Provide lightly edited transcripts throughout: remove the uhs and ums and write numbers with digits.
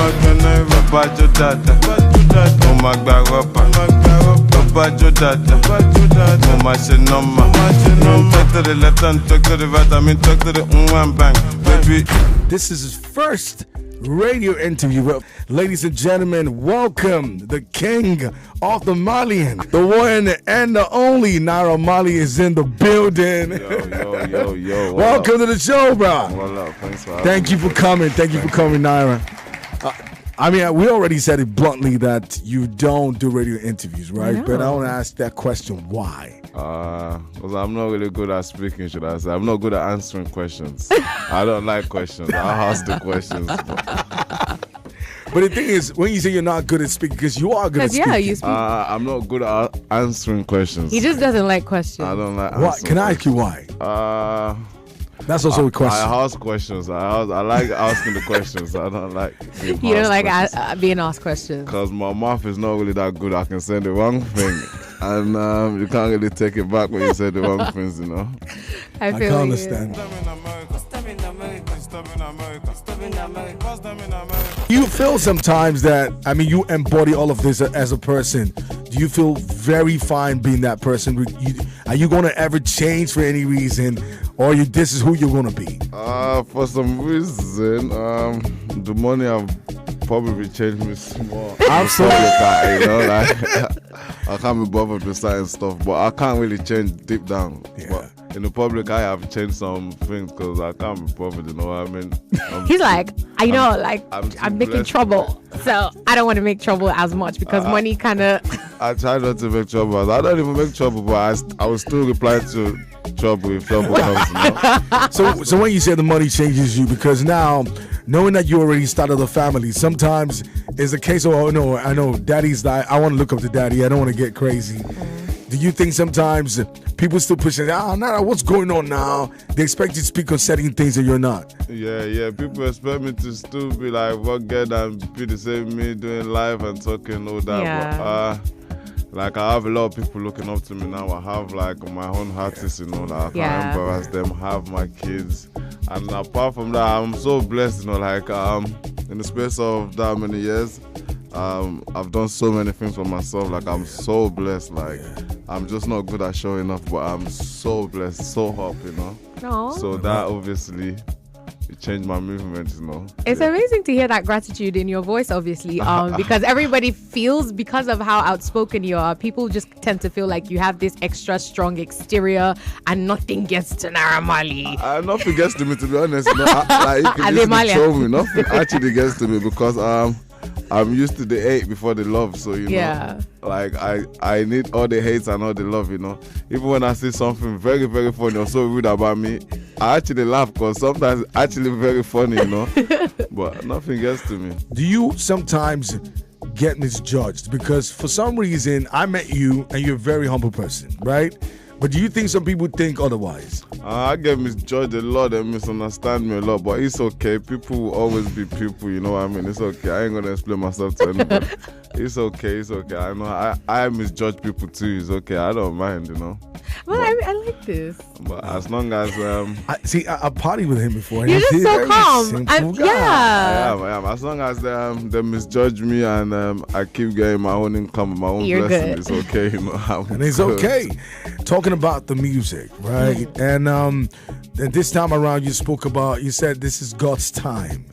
Bajo dada, mo gba rubber. Bajo dada, mo ṣe number. Talk to the left and talk to the right. I mean talk to the one bang, baby. This is his first radio interview. Ladies and gentlemen, welcome the king of the Malian, the one and the only Naira Marley is in the building. Yo. Welcome to the show, bro. Well up, thanks for Thank you for coming. Thank you for coming, Naira. I mean, we already said it bluntly that you don't do radio interviews, right? No. But I want to ask that question, why? Because I'm not really good at speaking, should I say. I'm not good at answering questions. I don't like questions. I ask the questions. But the thing is, when you say you're not good at speaking, because you are good at speaking. Yeah, you speak. I'm not good at answering questions. He just doesn't like questions. I don't like Why? answering Can I ask you why? That's also a question. I ask questions. I like asking the questions. I don't like being You don't like being being asked questions. because my mouth is not really that good. I can say the wrong thing, and you can't really take it back when you say the wrong things. You know. I feel can't like understand. You feel sometimes that, I mean, you embody all of this as a person. Do you feel very fine being that person? Are you going to ever change for any reason? Or this is who you're going to be? For some reason, the money have probably changed me small. Absolutely. You know, like I can't be bothered with certain stuff, but I can't really change deep down. Yeah. But in the public, I have changed some things because I can't be bothered. You know what I mean? He's like, I'm making blessed. trouble, so I don't want to make trouble as much because money kind of. I try not to make trouble. I don't even make trouble, but I will still reply to trouble if trouble comes. You know? So when you say the money changes you, because now, knowing that you already started a family, sometimes it's a case of, oh no, I know daddy's I want to look up to daddy. I don't want to get crazy. Do you think sometimes people still pushing, Naira, what's going on now? They expect you to speak on certain things and you're not. Yeah. People expect me to still be like rugged and be the same me doing live and talking all that. Yeah. But like I have a lot of people looking up to me now. I have like my own artists, you know, that I can't embarrass them. Have my kids, and apart from that, I'm so blessed, you know. Like in the space of that many years, I've done so many things for myself. Like I'm so blessed. Like I'm just not good at showing off, but I'm so blessed, so happy, you know. Aww. So that obviously it changed my movement, you know. It's amazing to hear that gratitude in your voice, obviously, because everybody feels, because of how outspoken you are, people just tend to feel like you have this extra strong exterior and nothing gets to Naira Marley. Nothing gets to me, to be honest. You know, like, you can easily show me. Nothing actually gets to me because I'm used to the hate before the love, so you know, like I need all the hates and all the love, you know. Even when I see something very, very funny or so rude about me, I actually laugh because sometimes it's actually very funny, you know. But nothing gets to me. Do you sometimes get misjudged? Because for some reason, I met you and you're a very humble person, right? But do you think some people think otherwise? I get misjudged a lot and misunderstand me a lot, but it's okay. People will always be people, you know what I mean? It's okay. I ain't gonna explain myself to anybody. It's okay. I know I misjudge people too. It's okay. I don't mind, you know. Well, I like this. But as long as I partied with him before. You're just so calm. I am. As long as they misjudge me and I keep getting my own income, my own blessing, it's okay, you know. And it's okay. Talking about the music, right? And this time around, you said this is God's time.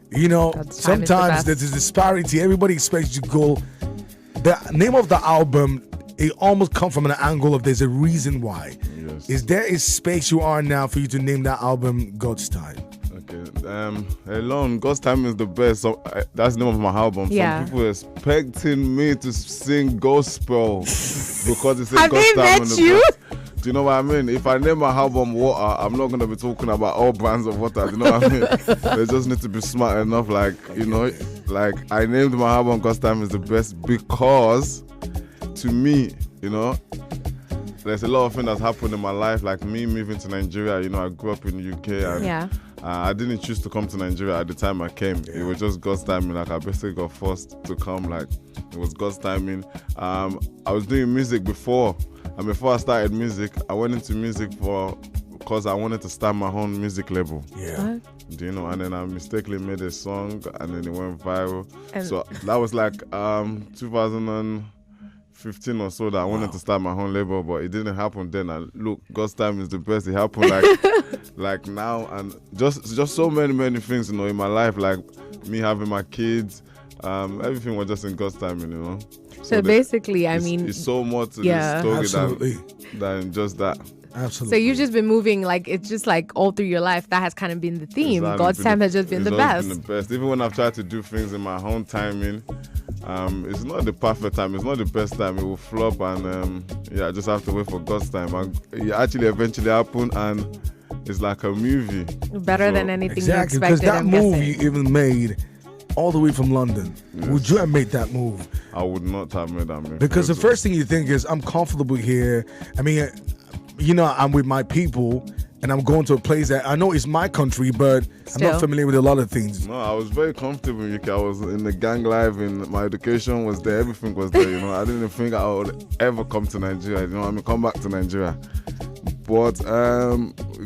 You know, sometimes there's a disparity. Everybody expects you to go. The name of the album, it almost comes from an angle of there's a reason why. Yes. Is there a space you are now for you to name that album God's Time? Okay. Alone, God's Time is the best. So that's the name of my album. Yeah. Some people are expecting me to sing gospel because it's a Have God's they Time. met you? Do you know what I mean? If I name my album Water, I'm not going to be talking about all brands of water. Do you know what I mean? They just need to be smart enough. Like, you know, like I named my album God's Time is the best because to me, you know, there's a lot of things that's happened in my life. Like me moving to Nigeria, you know, I grew up in the UK and I didn't choose to come to Nigeria at the time I came. It was just God's timing. Like I basically got forced to come. Like it was God's timing. I was doing music before. And before I started music, I went into music for because I wanted to start my own music label. Yeah. Do you know? And then I mistakenly made a song, and then it went viral. And- So that was like 2015 or so that I wanted to start my own label, but it didn't happen then. And look, God's time is the best. It happened like now, and just so many things, you know, in my life, like me having my kids. Everything was just in God's timing, you know. So basically, I mean, it's so more to yeah. this story than just that. Absolutely. So you've just been moving, like, it's just like all through your life. That has kind of been the theme. Exactly. God's time has just been the best. Been the best. Even when I've tried to do things in my own timing, it's not the perfect time. It's not the best time. It will flop, and I just have to wait for God's time. And it actually eventually happened, and it's like a movie. Better than anything exactly, you expected. because that I'm move guessing. you even made all the way from London. Yes. Would you have made that move? I would not have made that move. Because the first thing you think is, I'm comfortable here. I mean, you know, I'm with my people, and I'm going to a place that I know is my country, but I'm not familiar with a lot of things. No, I was very comfortable in UK. I was in the gang life, and my education was there. Everything was there, you know. I didn't think I would ever come to Nigeria, you know what I mean? Come back to Nigeria. But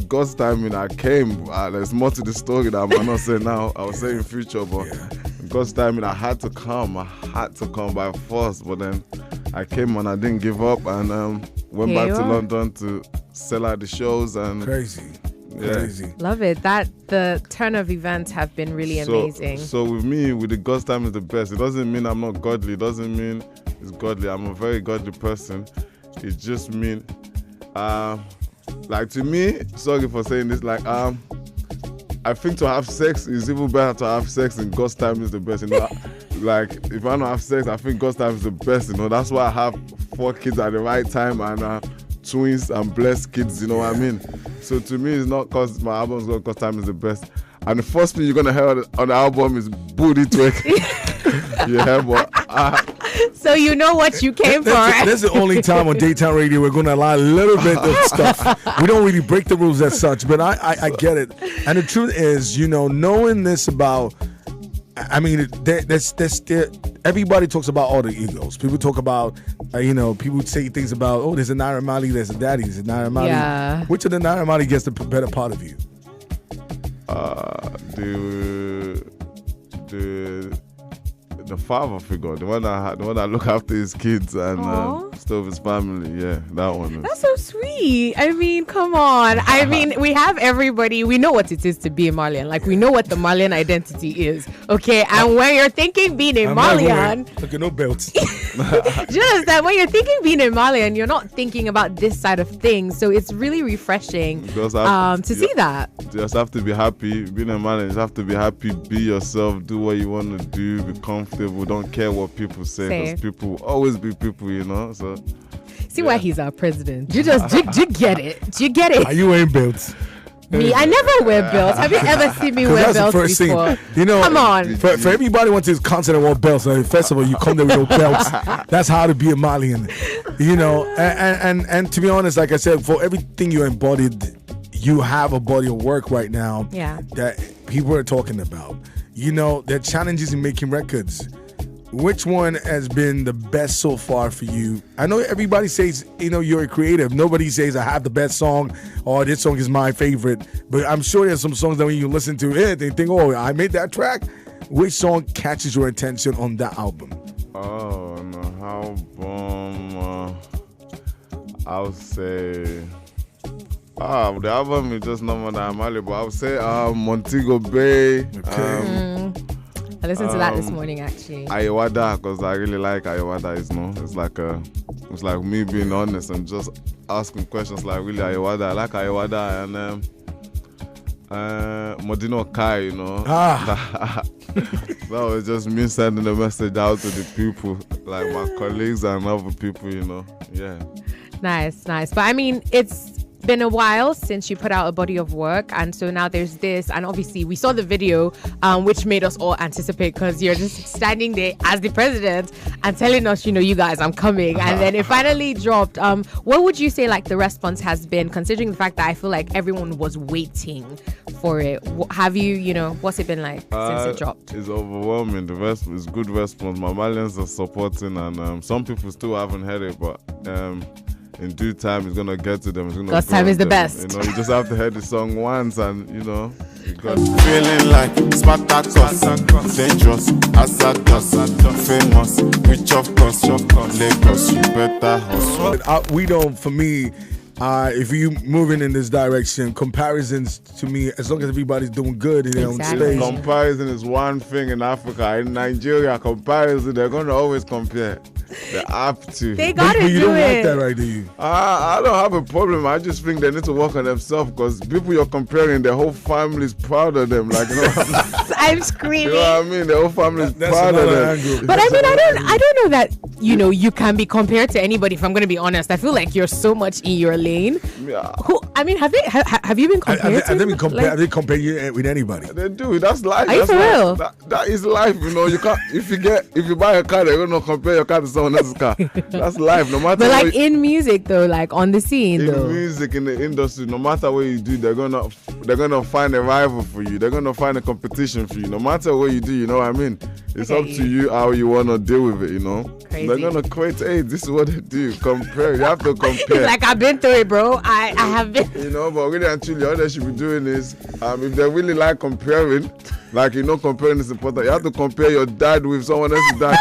God's timing, I came. There's more to the story that I might not say now. I will say in future, but God's timing, I had to come. I had to come by force. But then I came and I didn't give up, and went back to London to sell out the shows. And Crazy. Love it. The turn of events have been really amazing. So with me, with the God's time is the best. It doesn't mean I'm not godly. It doesn't mean it's godly. I'm a very godly person. It just means, like, to me, sorry for saying this, like, I think to have sex is even better to have sex, and God's time is the best, you know. Like, if I don't have sex, I think God's time is the best, you know. That's why I have 4 kids at the right time, and twins and blessed kids, you know what I mean? So to me, it's not because my album's got God's time is the best. And the first thing you're going to hear on the album is booty twerk. Yeah, but so you know what you came for. That's the only time on daytime radio we're going to allow a little bit of stuff. We don't really break the rules as such, but I get it. And the truth is, you know, knowing this about, I mean, everybody talks about all the egos. People talk about, you know, people say things about, oh, there's a Naira Marley, there's a Daddy, there's a Naira Marley. Yeah. Which of the Naira Marley gets the better part of you? The father figure, the one that look after his kids and still his family. Yeah, that one. That's so sweet. I mean, come on. I mean, we have everybody. We know what it is to be a Malian. Like, we know what the Malian identity is. Okay, and when you're thinking being a Malian, look at no belts. Just that when you're thinking being a Malian, you're not thinking about this side of things. So it's really refreshing to see that. You just have to be happy. Being a Malian, you just have to be happy. Be yourself. Do what you want to do. Be comfortable. Don't care what people say, because people will always be people, you know. So see why he's our president. You just do you get it? Do you get it? Are you wearing belts? Me, I never wear belts. Have you ever seen me wear belts before? You know, come on. For everybody who wants to concert and wear belts, like, first of all, you come there with no belts. That's how to be a Malian. You know, and to be honest, like I said, for everything you embodied, you have a body of work right now that people are talking about. You know, there are challenges in making records. Which one has been the best so far for you? I know everybody says, you know, you're a creative. Nobody says I have the best song or this song is my favorite. But I'm sure there's some songs that when you listen to it, they think, oh, I made that track. Which song catches your attention on that album? Oh, on the album, I would say... the album is just not Naira Marley, but I would say Montego Bay. Okay. I listened to that this morning, actually. Ayawada, because I really like Ayawada. It's like me being honest and just asking questions like, really, Ayawada. I like Ayawada, and Modino Kai, you know. That was just me sending a message out to the people, like my colleagues and other people, you know. Yeah. Nice. But I mean, it's been a while since you put out a body of work, and so now there's this, and obviously we saw the video, which made us all anticipate, because you're just standing there as the president and telling us, you know, you guys, I'm coming, and then it finally dropped. What would you say, like, the response has been, considering the fact that I feel like everyone was waiting for it? Have you know, what's it been like since it dropped? It's overwhelming. The rest is good response. My Malians are supporting, and some people still haven't heard it, but in due time it's gonna get to them. It's gonna God's time is the best. You know, you just have to hear the song once, and you know. Feeling like Spartacus, dangerous, hazardous, famous, rich of course, Lagos, you better hustle. We don't, for me, if you moving in this direction, comparisons to me, as long as everybody's doing good in their own space. Comparison is one thing in Africa. In Nigeria, comparison, they're going to always compare. They have to. They got to do it. You don't like that, right, do you? I don't have a problem. I just think they need to work on themselves, because people you're comparing, their whole family is proud of them. Like, you know what I mean? I'm screaming. You know what I mean? The whole family is proud of them. Angle. But I mean, I don't know that, you know, you can be compared to anybody. If I'm going to be honest, I feel like you're so much in your lane. Yeah. I mean, have you been compared to? Have they compare you with anybody? They do. That's life. Are you That's for life. real? That is life. You know, you can't. If you buy a car, they're gonna compare your car to someone else's car. That's life. No matter. But like in music though, like on the scene though. In music, in the industry, no matter what you do, they're gonna find a rival for you. They're gonna find a competition for you. No matter what you do, you know what I mean. It's up to you how you wanna deal with it. You know. Crazy. They're gonna create. Hey, this is what they do. Compare. You have to compare. Like I've been through it, bro. I have been. You know, but really and truly, all they should be doing is, if they really like comparing, like, you know, comparing is important. You have to compare your dad with someone else's dad.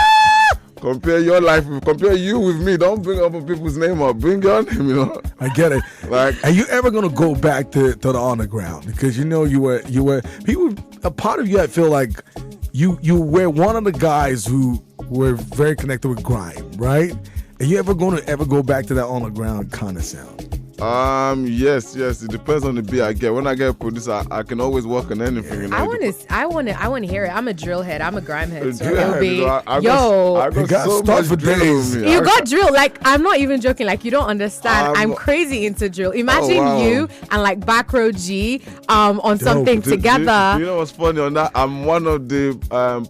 Compare your life compare you with me. Don't bring other people's name up. Bring your name, you know. I get it. Like, are you ever gonna go back to the underground? Because you know you were people. A part of you, I feel like you were one of the guys who were very connected with grime, right? Are you ever gonna go back to that underground kind of sound? Yes. It depends on the beat I get. When I get a producer, I can always work on anything. You know? I want to hear it. I'm a drill head. I'm a grime head. So Drill it'll head, be, you know, I You got got so stuff much for drill days. with me. you got drill. Like, I'm not even joking. Like, you don't understand. I'm crazy into drill. Imagine wow. you and like Back Row G on something together. You know what's funny on that? I'm one of the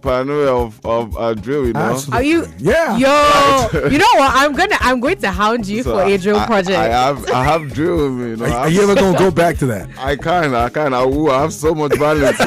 pioneer of drill. You know. Absolutely. Are you? Yeah. Yo, you know what? I'm going to hound you So for a drill project. I have drill with me. You know? Are you ever gonna go back to that? I can. I have so much balance.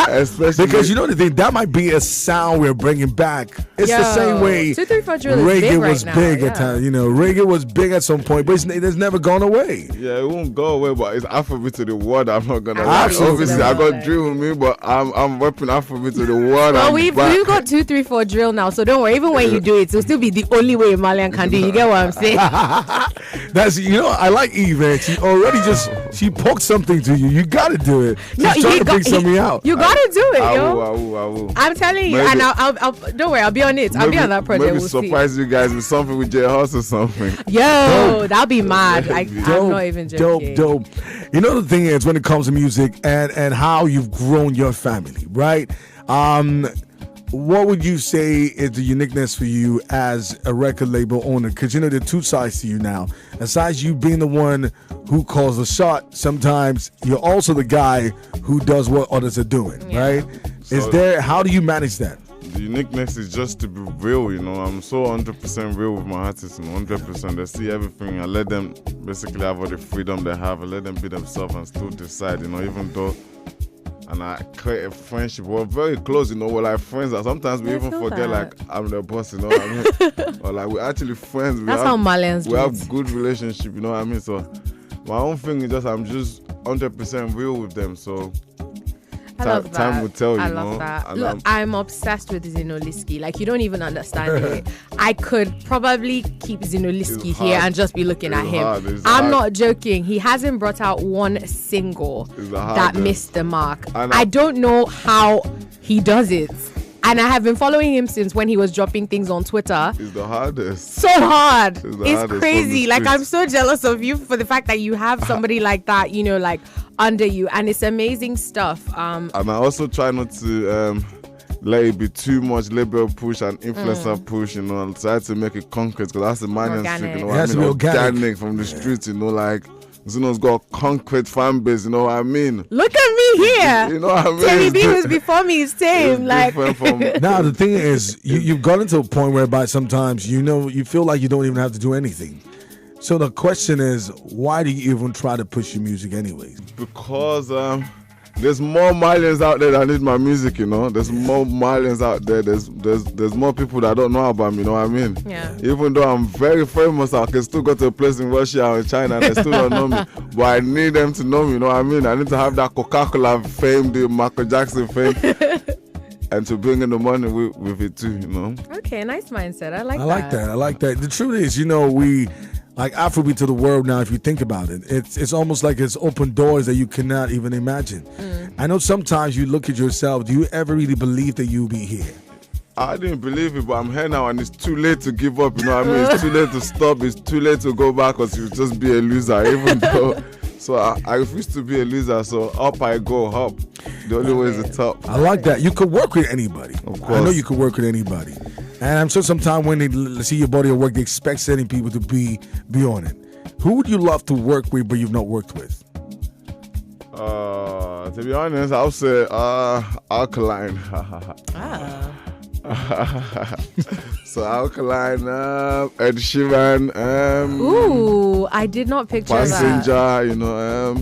Especially Because you know the thing, that might be a sound we're bringing back. It's the same way 234 drill is reggae big was right now, big at times. You know, reggae was big at some point, but it's never gone away. Yeah, it won't go away, but it's Afrobeat to the world. I'm not gonna. Absolutely. Obviously, I got drill with me, but I'm repping Afrobeat to the world. Well, we've got 234 drill now, so don't worry. Even when you do it, it'll still be the only way a Malian can do. You get what I'm saying? That's I like Eve. Man. She already she poked something to you. You gotta do it. She's trying to bring something out. You gotta do it, I yo. will. I'm telling you, Maybe. and I'll don't worry. I'll be on it. I'll be on that project. Maybe We'll surprise you guys with something with J House or something. see. Yo, that'll be mad. I'm not even joking. Dope. You know the thing is, when it comes to music and how you've grown your family, right? What would you say is the uniqueness for you as a record label owner? Because you know there are two sides to you now. Besides you being the one who calls the shot, sometimes you're also the guy who does what others are doing, right? How do you manage that? The uniqueness is just to be real, you know. I'm so 100% real with my artists, and 100%. They see everything. I let them basically have all the freedom they have. I let them be themselves and still decide, you know, even though. And I create a friendship. We're very close, you know. We're like friends. And sometimes we even forget, like, I'm the boss, you know what I mean? Or like, we're actually friends. That's how Malians do We it. have good relationship, you know what I mean? So my own thing is I'm just 100% real with them. So I love that. Time will tell, you I know. love that. And Look, I'm obsessed with Zinoliski. Like, you don't even understand it. I could probably keep Zinoliski here and just be looking at him. I'm not joking. He hasn't brought out one single that missed the mark. I don't know how he does it. And I have been following him since when he was dropping things on Twitter. It's the hardest. So hard. It's hardest crazy. Like, I'm so jealous of you for the fact that you have somebody like that, you know, like under you. And it's amazing stuff. And I also try not to let it be too much label push and influencer push, you know, and try to make it concrete, because that's the Malian trick, you know what I mean? Organic from the streets, you know, like Zuno's got a concrete fan base, you know what I mean? Look at me here. You know what I mean? Terry B was before me is tame. Like, now the thing is, you've gotten to a point whereby sometimes you feel like you don't even have to do anything. So the question is, why do you even try to push your music anyways? Because there's more Malians out there that need my music, you know. There's more Malians out there. There's more people that don't know about me, you know what I mean? Yeah. Even though I'm very famous, I can still go to a place in Russia or in China and they still don't know me. But I need them to know me, you know what I mean? I need to have that Coca-Cola fame, the Michael Jackson fame. And to bring in the money with it too, you know. Okay, nice mindset. I like that. I like that. The truth is, you know, we like Afrobeat to the world now. If you think about it, it's almost like it's opened doors that you cannot even imagine. I know sometimes you look at yourself. Do you ever really believe that you'll be here? I didn't believe it, but I'm here now, and it's too late to give up. You know what I mean? It's too late to stop. It's too late to go back, because you'll just be a loser. Even though, so I refuse to be a loser. So up I go, up. The only way is the top. I like that. You could work with anybody. Of course. I know you could work with anybody. And I'm sure sometimes when they see your body of work, they expect certain people to be on it. Who would you love to work with, but you've not worked with? To be honest, I'll say Alkaline. So Alkaline, Ed Sheeran, Ooh, I did not picture Passenger, that. you know.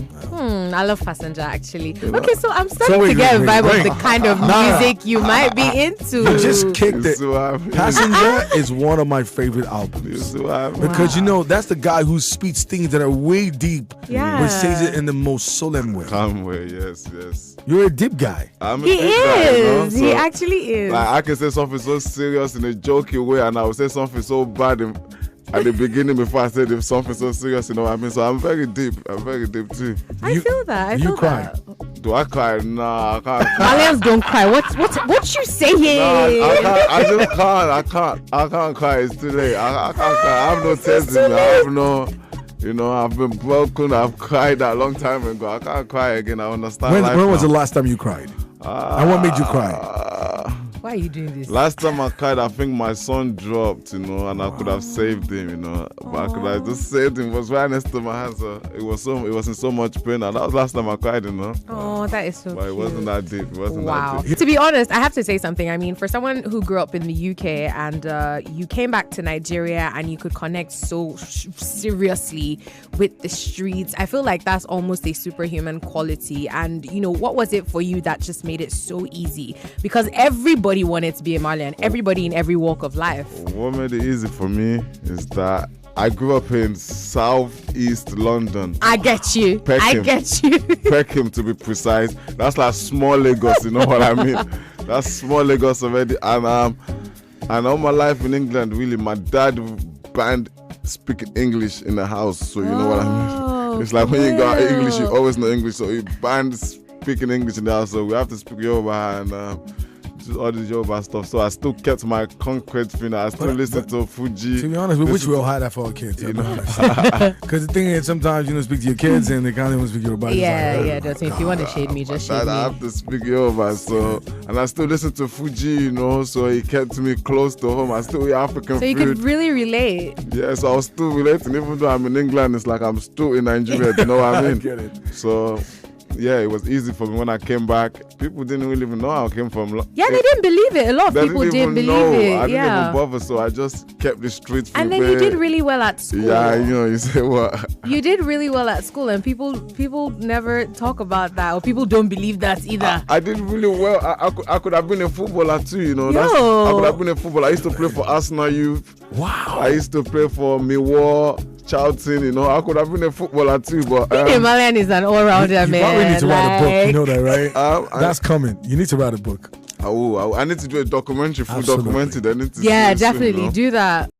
I love Passenger, actually. You know? Okay, so I'm starting to get a vibe of the kind of music you might be into. You just kicked it. I mean? Passenger is one of my favorite albums. Because, you know, that's the guy who speaks things that are way deep, but says it in the most solemn way. Calm way, yes. You're a deep guy. I'm a He deep guy, you know? is. He actually is. Like, I can say something so serious in a joking way, and I will say something so bad at the beginning before I said something so serious, you know what I mean? So I'm very deep. I'm very deep too. I feel that. You cry? Do I cry? Nah, I can't cry. Malians don't cry. What you saying? Nah, I can't. I just can't. I can't cry. It's too late. I can't cry. I have no tears in me. I have no. You know, I've been broken. I've cried that long time ago. I can't cry again. I understand. When was the last time you cried? And what made you cry? Why are you doing this? Last time I cried, I think my son dropped, you know, and I could have saved him, you know. But I could have just saved him. It was right next to my hand, so it was in so much pain. And that was last time I cried, you know. Oh, that is so But it wasn't that deep. It wasn't that deep. To be honest, I have to say something. I mean, for someone who grew up in the UK and you came back to Nigeria and you could connect so seriously with the streets, I feel like that's almost a superhuman quality. And, you know, what was it for you that just made it so easy? Because everybody wanted to be a Malian, everybody in every walk of life. What made it easy for me is that I grew up in southeast London. I get you. Peckham. I get you. Peckham, to be precise. That's like small Lagos, you know what I mean? That's small Lagos already. And all my life in England, really, my dad banned speaking English in the house. So you know what I mean? It's like when you got English, you always know English. So he banned speaking English in the house. So we have to speak Yoruba and all the Yoruba stuff. So I still kept my concrete thing. I still listen to Fuji. To be honest, we wish we all had that for our kids. You know, because the thing is, sometimes you don't speak to your kids and they can't even speak Yoruba. Yeah. If you want to shade me, just shade me. I have to speak Yoruba. So, and I still listen to Fuji, you know. So he kept me close to home. I still eat African food. So you could really relate. Yeah, so I was still relating. Even though I'm in England, it's like I'm still in Nigeria. You know what I mean? I get it. So yeah, it was easy for me when I came back. People didn't really even know I came from. Yeah, they didn't believe it. A lot of people didn't believe it. I didn't even bother, so I just kept the streets. And then you did really well at school. Yeah, you know, you say what? You did really well at school, and people never talk about that, or people don't believe that either. I did really well. I could have been a footballer too, you know. I could have been a footballer. I used to play for Arsenal Youth. Wow. I used to play for Millwall, Charlton, you know. I could have been a footballer too, but being a Malian is an all-rounder, man. You probably need to write a book. You know that, right? That's coming. You need to write a book. I need to do a documentary, full documentary. I need to definitely do that.